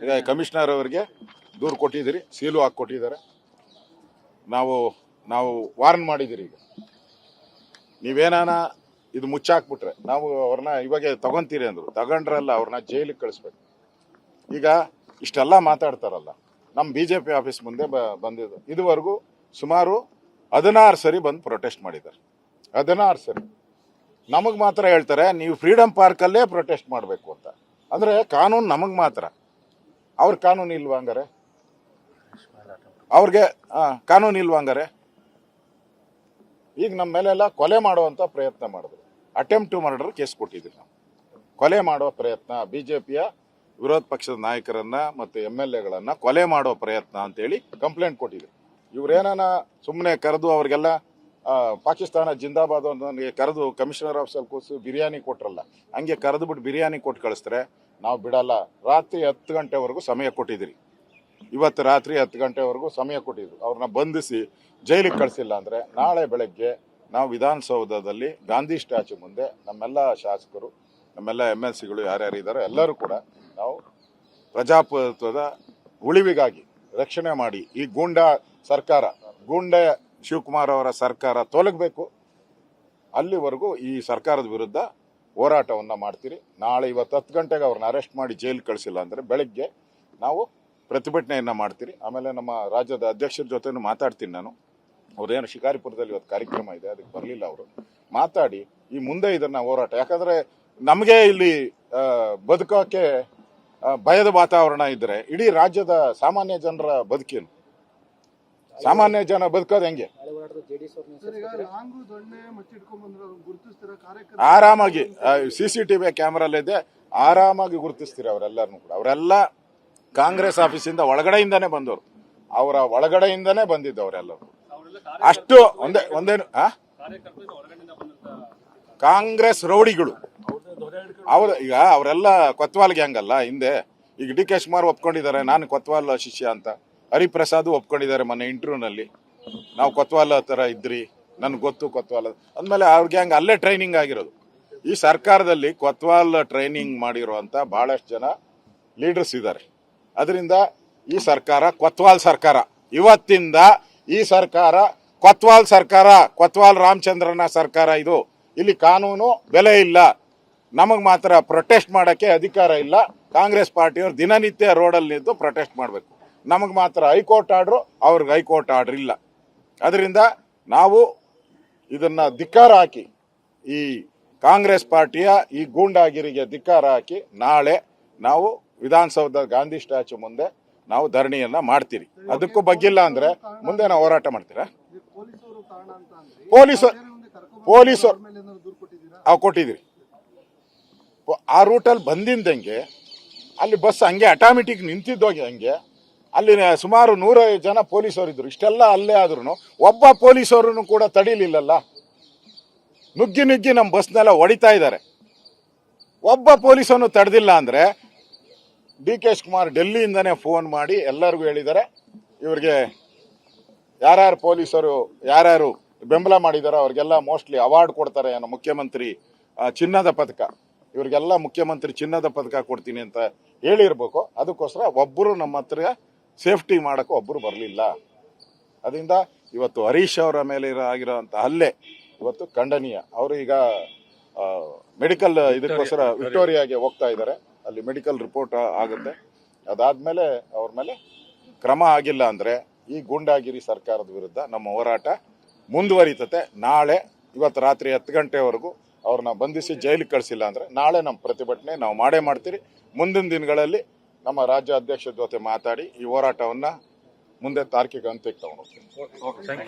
ಈಗ ಕಮಿಷನರ್ ಅವರಿಗೆ ದೂರು ಕೊಟ್ಟಿದ್ದೀರಿ, ಸೀಲು ಹಾಕಿ ಕೊಟ್ಟಿದ್ದಾರೆ. ನಾವು ವಾರ್ನ್ ಮಾಡಿದ್ದೀರಿ. ಈಗ ನೀವೇನಾನ ಇದು ಮುಚ್ಚಾಕ್ಬಿಟ್ರೆ ನಾವು ಅವ್ರನ್ನ ಇವಾಗ ತಗೊಂತೀರಿ ಅಂದ್ರು, ತಗೊಂಡ್ರಲ್ಲ ಅವ್ರನ್ನ ಜೈಲಿಗೆ ಕಳಿಸ್ಬೇಕು. ಈಗ ಇಷ್ಟೆಲ್ಲ ಮಾತಾಡ್ತಾರಲ್ಲ, ನಮ್ಮ BJP ಆಫೀಸ್ ಮುಂದೆ ಬಂದಿದ್ದು ಇದುವರೆಗೂ ಸುಮಾರು 16 ಸರಿ ಬಂದು ಪ್ರೊಟೆಸ್ಟ್ ಮಾಡಿದ್ದಾರೆ. 16 ಸರಿ. ನಮಗೆ ಮಾತ್ರ ಹೇಳ್ತಾರೆ ನೀವು ಫ್ರೀಡಮ್ ಪಾರ್ಕಲ್ಲೇ ಪ್ರೊಟೆಸ್ಟ್ ಮಾಡಬೇಕು ಅಂತ. ಅಂದರೆ ಕಾನೂನು ನಮಗೆ ಮಾತ್ರ, ಅವ್ರ ಕಾನೂನು ಇಲ್ವಾ ಹಂಗಾರೆ? ಅವ್ರಿಗೆ ಕಾನೂನು ಇಲ್ವಾ ಹಂಗಾರೆ? ಈಗ ನಮ್ಮ ಮೇಲೆಲ್ಲ ಕೊಲೆ ಮಾಡುವಂಥ ಪ್ರಯತ್ನ ಮಾಡಿದ್ರು. ಅಟೆಂಪ್ಟ್ ಟು ಮರ್ಡರ್ ಕೇಸ್ ಕೊಟ್ಟಿದ್ದೀವಿ ನಾವು. ಕೊಲೆ ಮಾಡೋ ಪ್ರಯತ್ನ, BJPಯ ವಿರೋಧ ಪಕ್ಷದ ನಾಯಕರನ್ನ ಮತ್ತು MLAಗಳನ್ನ ಕೊಲೆ ಮಾಡೋ ಪ್ರಯತ್ನ ಅಂತೇಳಿ ಕಂಪ್ಲೇಂಟ್ ಕೊಟ್ಟಿದ್ದೀವಿ. ಇವ್ರೇನ ಸುಮ್ಮನೆ ಕರೆದು ಅವ್ರಿಗೆಲ್ಲ ಪಾಕಿಸ್ತಾನ ಜಿಂದಾಬಾದ್ ನನಗೆ ಕರೆದು ಕಮಿಷನರ್ ಆಫೀಸಲ್ಲಿ ಕೂರಿಸಿ ಬಿರಿಯಾನಿ ಕೊಟ್ರಲ್ಲ, ಹಂಗೆ ಕರೆದು ಬಿಟ್ಟು ಬಿರಿಯಾನಿ ಕೊಟ್ಟು ಕಳಿಸ್ತಾರೆ. ನಾವು ಬಿಡಲ್ಲ. ರಾತ್ರಿ 10 ಗಂಟೆವರೆಗೂ ಸಮಯ ಕೊಟ್ಟಿದ್ದೀರಿ. ಇವತ್ತು ರಾತ್ರಿ 10 ಗಂಟೆವರೆಗೂ ಸಮಯ ಕೊಟ್ಟಿದ್ರು. ಅವ್ರನ್ನ ಬಂಧಿಸಿ ಜೈಲಿಗೆ ಕಳಿಸಿಲ್ಲ ಅಂದರೆ ನಾಳೆ ಬೆಳಗ್ಗೆ ನಾವು ವಿಧಾನಸೌಧದಲ್ಲಿ ಗಾಂಧಿ ಸ್ಟ್ಯಾಚ್ಯೂ ಮುಂದೆ ನಮ್ಮೆಲ್ಲ ಶಾಸಕರು, ನಮ್ಮೆಲ್ಲ MLCಗಳು ಯಾರ್ಯಾರು ಇದ್ದಾರೆ ಎಲ್ಲರೂ ಕೂಡ ನಾವು ಪ್ರಜಾಪ್ರಭುತ್ವದ ಉಳಿವಿಗಾಗಿ ರಕ್ಷಣೆ ಮಾಡಿ ಈ ಗೂಂಡಾ ಸರ್ಕಾರ, ಗೂಂಡೆ ಶಿವಕುಮಾರ್ ಅವರ ಸರ್ಕಾರ ತೊಲಗಬೇಕು. ಅಲ್ಲಿವರೆಗೂ ಈ ಸರ್ಕಾರದ ವಿರುದ್ಧ ಹೋರಾಟವನ್ನು ಮಾಡ್ತೀರಿ. ನಾಳೆ ಇವತ್ತು 10 ಗಂಟೆಗೆ ಅವ್ರನ್ನ ಅರೆಸ್ಟ್ ಮಾಡಿ ಜೈಲಿಗೆ ಕಳಿಸಿಲ್ಲ ಅಂದರೆ ಬೆಳಗ್ಗೆ ನಾವು ಪ್ರತಿಭಟನೆಯನ್ನು ಮಾಡ್ತೀರಿ. ಆಮೇಲೆ ನಮ್ಮ ರಾಜ್ಯದ ಅಧ್ಯಕ್ಷರ ಜೊತೆನೂ ಮಾತಾಡ್ತೀನಿ ನಾನು. ಅವ್ರೇನು ಶಿಕಾರಿಪುರದಲ್ಲಿ ಇವತ್ತು ಕಾರ್ಯಕ್ರಮ ಇದೆ, ಅದಕ್ಕೆ ಬರಲಿಲ್ಲ ಅವರು. ಮಾತಾಡಿ ಈ ಮುಂದೆ ಇದನ್ನ ಹೋರಾಟ, ಯಾಕಂದ್ರೆ ನಮಗೆ ಇಲ್ಲಿ ಬದುಕೋಕೆ ಭಯದ ವಾತಾವರಣ ಇದ್ರೆ ಇಡೀ ರಾಜ್ಯದ ಸಾಮಾನ್ಯ ಜನರ ಬದುಕೇನು? ಸಾಮಾನ್ಯ ಜನ ಬದುಕೋದು ಹೆಂಗೆ? ಆರಾಮಾಗಿ CCTV ಕ್ಯಾಮ್ರಲ್ಲಿದೆ, ಆರಾಮಾಗಿ ಗುರುತಿಸ್ತೀರಿ ಅವರೆಲ್ಲರನ್ನು ಕೂಡ. ಅವರೆಲ್ಲ ಕಾಂಗ್ರೆಸ್ ಆಫೀಸಿಂದ ಒಳಗಡೆಯಿಂದಾನೇ ಬಂದವರು, ಅವರ ಒಳಗಡೆಯಿಂದಾನೇ ಬಂದಿದ್ದು ಅವರೆಲ್ಲರೂ. ಅಷ್ಟು ಒಂದೇನು ಕಾಂಗ್ರೆಸ್ ರೌಡಿಗಳು ಅವರು. ಈಗ ಅವರೆಲ್ಲ ಕೊತ್ವಾಲ್ ಗ್ಯಾಂಗ್ ಅಲ್ಲ ಹಿಂದೆ. ಈಗ DK ಶಿವಕುಮಾರ್ ಒಪ್ಕೊಂಡಿದ್ದಾರೆ ನಾನು ಕೊತ್ವಾಲ್ ಶಿಷ್ಯ ಅಂತ. ಹರಿಪ್ರಸಾದ್ ಒಪ್ಕೊಂಡಿದ್ದಾರೆ ಮೊನ್ನೆ ಇಂಟರ್ವ್ಯೂನಲ್ಲಿ, ನಾವು ಕೊತ್ವಾಲ್ ತರ ಇದ್ರಿ, ನನ್ಗೆ ಗೊತ್ತು ಕೊತ್ವಾಲ್ ಅಂದಮೇಲೆ ಅವ್ರ ಗ್ಯಾಂಗ್ ಅಲ್ಲೇ ಟ್ರೈನಿಂಗ್ ಆಗಿರೋದು. ಈ ಸರ್ಕಾರದಲ್ಲಿ ಕೊತ್ವಾಲ್ ಟ್ರೈನಿಂಗ್ ಮಾಡಿರುವಂತ ಬಹಳಷ್ಟು ಜನ ಲೀಡರ್ಸ್ ಇದ್ದಾರೆ. ಅದರಿಂದ ಈ ಸರ್ಕಾರ ಕೊತ್ವಾಲ್ ಸರ್ಕಾರ. ಇವತ್ತಿಂದ ಈ ಸರ್ಕಾರ ಕೊತ್ವಾಲ್ ಸರ್ಕಾರ, ಕೊತ್ವಾಲ್ ರಾಮಚಂದ್ರನ ಸರ್ಕಾರ ಇದು. ಇಲ್ಲಿ ಕಾನೂನು ಬೆಲೆ ಇಲ್ಲ. ನಮಗೆ ಮಾತ್ರ ಪ್ರೊಟೆಸ್ಟ್ ಮಾಡೋಕ್ಕೆ ಅಧಿಕಾರ ಇಲ್ಲ. ಕಾಂಗ್ರೆಸ್ ಪಾರ್ಟಿಯವರು ದಿನನಿತ್ಯ ರೋಡಲ್ಲಿ ನಿಂತು ಪ್ರೊಟೆಸ್ಟ್ ಮಾಡಬೇಕು. ನಮಗೆ ಮಾತ್ರ ಹೈಕೋರ್ಟ್ ಆರ್ಡ್ರು, ಅವ್ರಿಗೆ ಹೈಕೋರ್ಟ್ ಆರ್ಡ್ರ್ ಇಲ್ಲ. ಅದರಿಂದ ನಾವು ಇದನ್ನ ಧಿಕ್ಕಾರ ಹಾಕಿ, ಈ ಕಾಂಗ್ರೆಸ್ ಪಾರ್ಟಿಯ ಈ ಗೂಂಡಾಗಿರಿಗೆ ಧಿಕ್ಕಾರ ಹಾಕಿ ನಾಳೆ ನಾವು ವಿಧಾನಸೌಧ ಗಾಂಧಿ ಸ್ಟ್ಯಾಚ್ಯೂ ಮುಂದೆ ನಾವು ಧರಣಿಯನ್ನ ಮಾಡ್ತೀರಿ. ಅದಕ್ಕೂ ಬಗ್ಗಿಲ್ಲ ಅಂದ್ರೆ ಮುಂದೆ ನಾವು ಹೋರಾಟ ಮಾಡ್ತೀರಾ? ಪೊಲೀಸರು ಕೊಟ್ಟಿದ್ದೀರಿ. ಆ ರೂಟಲ್ಲಿ ಬಂದಿಂದಂಗೆ ಅಲ್ಲಿ ಬಸ್ ಹಂಗೆ ಆಟೋಮೆಟಿಕ್ ನಿಂತಿದ್ದೋಗಿ ಹಂಗೆ ಅಲ್ಲಿ ಸುಮಾರು 150 ಜನ ಪೊಲೀಸರು ಇದ್ರು. ಇಷ್ಟೆಲ್ಲ ಅಲ್ಲೇ ಆದ್ರೂ ಒಬ್ಬ ಪೊಲೀಸರನ್ನು ಕೂಡ ತಡೀಲಿಲ್ಲಲ್ಲ. ನುಗ್ಗಿ ನಮ್ಮ ಬಸ್ನೆಲ್ಲ ಹೊಡಿತಾ ಇದ್ದಾರೆ. ಒಬ್ಬ ಪೊಲೀಸನ್ನು ತಡೆದಿಲ್ಲ ಅಂದ್ರೆ DK ಶಿವಕುಮಾರ್ ಡೆಲ್ಲಿಯಿಂದನೇ ಫೋನ್ ಮಾಡಿ ಎಲ್ಲರಿಗೂ ಹೇಳಿದ್ದಾರೆ, ಇವ್ರಿಗೆ ಯಾರ್ಯಾರು ಪೊಲೀಸರು ಯಾರ್ಯಾರು ಬೆಂಬಲ ಮಾಡಿದಾರೋ ಅವ್ರಿಗೆಲ್ಲ ಮೋಸ್ಟ್ಲಿ ಅವಾರ್ಡ್ ಕೊಡ್ತಾರೆ ಏನೋ, ಮುಖ್ಯಮಂತ್ರಿ ಚಿನ್ನದ ಪದಕ, ಇವ್ರಿಗೆಲ್ಲ ಮುಖ್ಯಮಂತ್ರಿ ಚಿನ್ನದ ಪದಕ ಕೊಡ್ತೀನಿ ಅಂತ ಹೇಳಿರ್ಬೇಕು. ಅದಕ್ಕೋಸ್ಕರ ಒಬ್ಬರು ನಮ್ಮ ಹತ್ರ ಸೇಫ್ಟಿ ಮಾಡಕ್ಕೆ ಒಬ್ಬರು ಬರಲಿಲ್ಲ. ಅದರಿಂದ ಇವತ್ತು ಹರೀಶ್ ಅವರ ಮೇಲೆ ಆಗಿರೋಂಥ ಹಲ್ಲೆ ಇವತ್ತು ಖಂಡನೀಯ. ಅವರು ಈಗ ಮೆಡಿಕಲ್ ಇದಕ್ಕೋಸ್ಕರ ವಿಕ್ಟೋರಿಯಾಗೆ ಹೋಗ್ತಾ ಇದ್ದಾರೆ. ಅಲ್ಲಿ ಮೆಡಿಕಲ್ ರಿಪೋರ್ಟ್ ಆಗುತ್ತೆ. ಅದಾದ್ಮೇಲೆ ಅವ್ರ ಮೇಲೆ ಕ್ರಮ ಆಗಿಲ್ಲ ಅಂದ್ರೆ ಈ ಗೂಂಡಾಗಿರಿ ಸರ್ಕಾರದ ವಿರುದ್ಧ ನಮ್ಮ ಹೋರಾಟ ಮುಂದುವರಿತತೆ. ನಾಳೆ ಇವತ್ತು ರಾತ್ರಿ 10 ಗಂಟೆವರೆಗೂ ಅವ್ರನ್ನ ಬಂಧಿಸಿ ಜೈಲಿಗೆ ಕಳಿಸಿಲ್ಲ ಅಂದ್ರೆ ನಾಳೆ ನಮ್ಮ ಪ್ರತಿಭಟನೆ ನಾವು ಮಾಡೇ ಮಾಡ್ತೀರಿ. ಮುಂದಿನ ದಿನಗಳಲ್ಲಿ ನಮ್ಮ ರಾಜ್ಯ ಅಧ್ಯಕ್ಷರ ಜೊತೆ ಮಾತಾಡಿ ಈ ಹೋರಾಟವನ್ನ ಮುಂದೆ ತಾರ್ಕಿಕ ಹಂತಕ್ಕೆ ತಗೊಂಡು ಹೋಗ್ತೀವಿ.